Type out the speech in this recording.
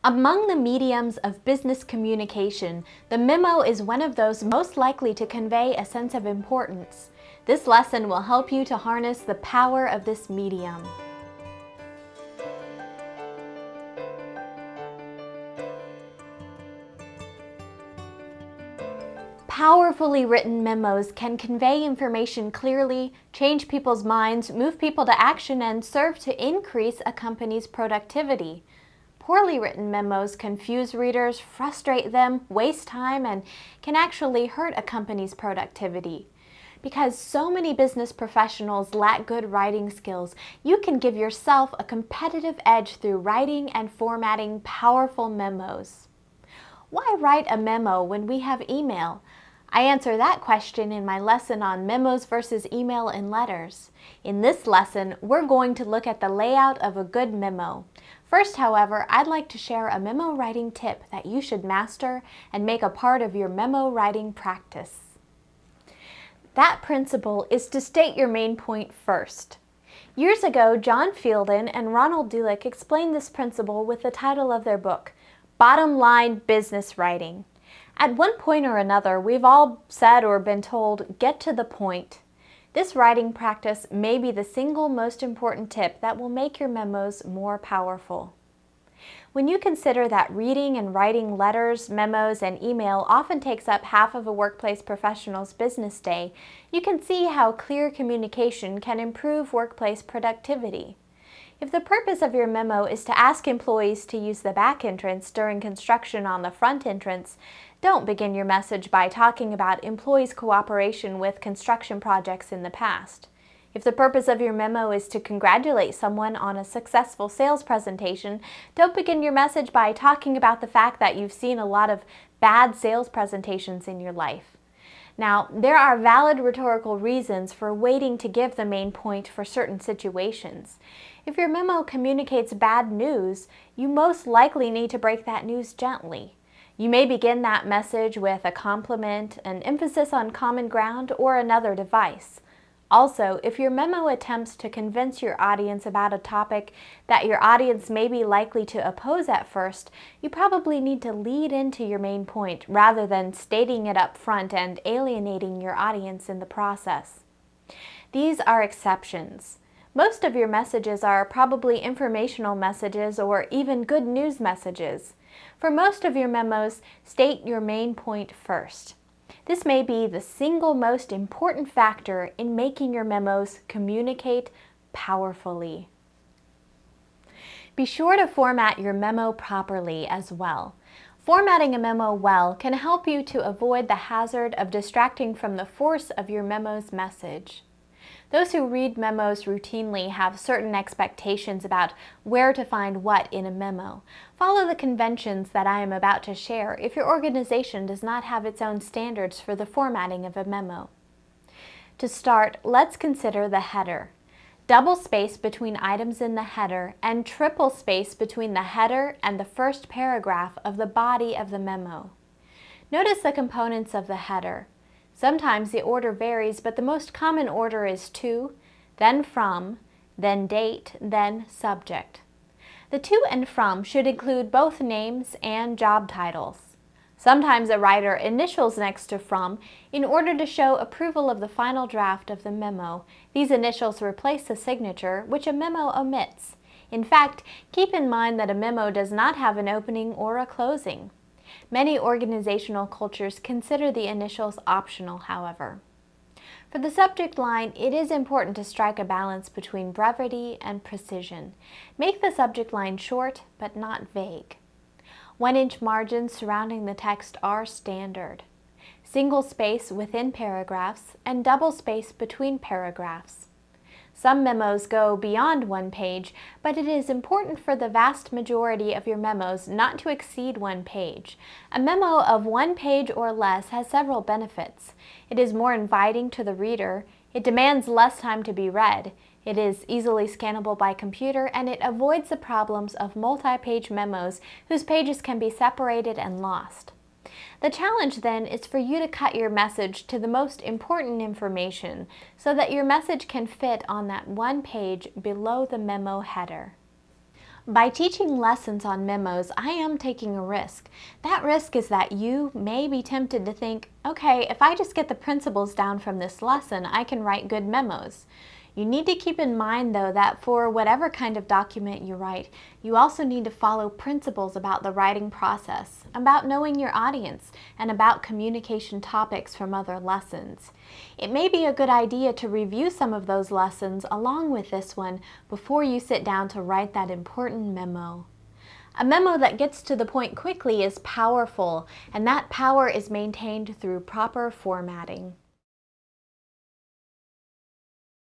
Among the mediums of business communication, the memo is one of those most likely to convey a sense of importance. This lesson will help you to harness the power of this medium. Powerfully written memos can convey information clearly, change people's minds, move people to action, and serve to increase a company's productivity. Poorly written memos confuse readers, frustrate them, waste time, and can actually hurt a company's productivity. Because so many business professionals lack good writing skills, you can give yourself a competitive edge through writing and formatting powerful memos. Why write a memo when we have email? I answer that question in my lesson on memos versus email and letters. In this lesson, we're going to look at the layout of a good memo. First, however, I'd like to share a memo writing tip that you should master and make a part of your memo writing practice. That principle is to state your main point first. Years ago, John Fielden and Ronald Dulac explained this principle with the title of their book, Bottom Line Business Writing. At one point or another, we've all said or been told, get to the point. This writing practice may be the single most important tip that will make your memos more powerful. When you consider that reading and writing letters, memos, and email often takes up half of a workplace professional's business day, you can see how clear communication can improve workplace productivity. If the purpose of your memo is to ask employees to use the back entrance during construction on the front entrance, don't begin your message by talking about employees' cooperation with construction projects in the past. If the purpose of your memo is to congratulate someone on a successful sales presentation, don't begin your message by talking about the fact that you've seen a lot of bad sales presentations in your life. Now, there are valid rhetorical reasons for waiting to give the main point for certain situations. If your memo communicates bad news, you most likely need to break that news gently. You may begin that message with a compliment, an emphasis on common ground, or another device. Also, if your memo attempts to convince your audience about a topic that your audience may be likely to oppose at first, you probably need to lead into your main point rather than stating it up front and alienating your audience in the process. These are exceptions. Most of your messages are probably informational messages or even good news messages. For most of your memos, state your main point first. This may be the single most important factor in making your memos communicate powerfully. Be sure to format your memo properly as well. Formatting a memo well can help you to avoid the hazard of distracting from the force of your memo's message. Those who read memos routinely have certain expectations about where to find what in a memo. Follow the conventions that I am about to share if your organization does not have its own standards for the formatting of a memo. To start, let's consider the header. Double space between items in the header and triple space between the header and the first paragraph of the body of the memo. Notice the components of the header. Sometimes the order varies, but the most common order is to, then from, then date, then subject. The to and from should include both names and job titles. Sometimes a writer initials next to from in order to show approval of the final draft of the memo. These initials replace the signature, which a memo omits. In fact, keep in mind that a memo does not have an opening or a closing. Many organizational cultures consider the initials optional, however. For the subject line, it is important to strike a balance between brevity and precision. Make the subject line short, but not vague. 1-inch margins surrounding the text are standard. Single space within paragraphs and double space between paragraphs. Some memos go beyond 1 page, but it is important for the vast majority of your memos not to exceed 1 page. A memo of 1 page or less has several benefits. It is more inviting to the reader, it demands less time to be read, it is easily scannable by computer, and it avoids the problems of multi-page memos whose pages can be separated and lost. The challenge then is for you to cut your message to the most important information so that your message can fit on that 1 page below the memo header. By teaching lessons on memos, I am taking a risk. That risk is that you may be tempted to think, okay, if I just get the principles down from this lesson, I can write good memos. You need to keep in mind, though, that for whatever kind of document you write, you also need to follow principles about the writing process, about knowing your audience, and about communication topics from other lessons. It may be a good idea to review some of those lessons along with this one before you sit down to write that important memo. A memo that gets to the point quickly is powerful, and that power is maintained through proper formatting.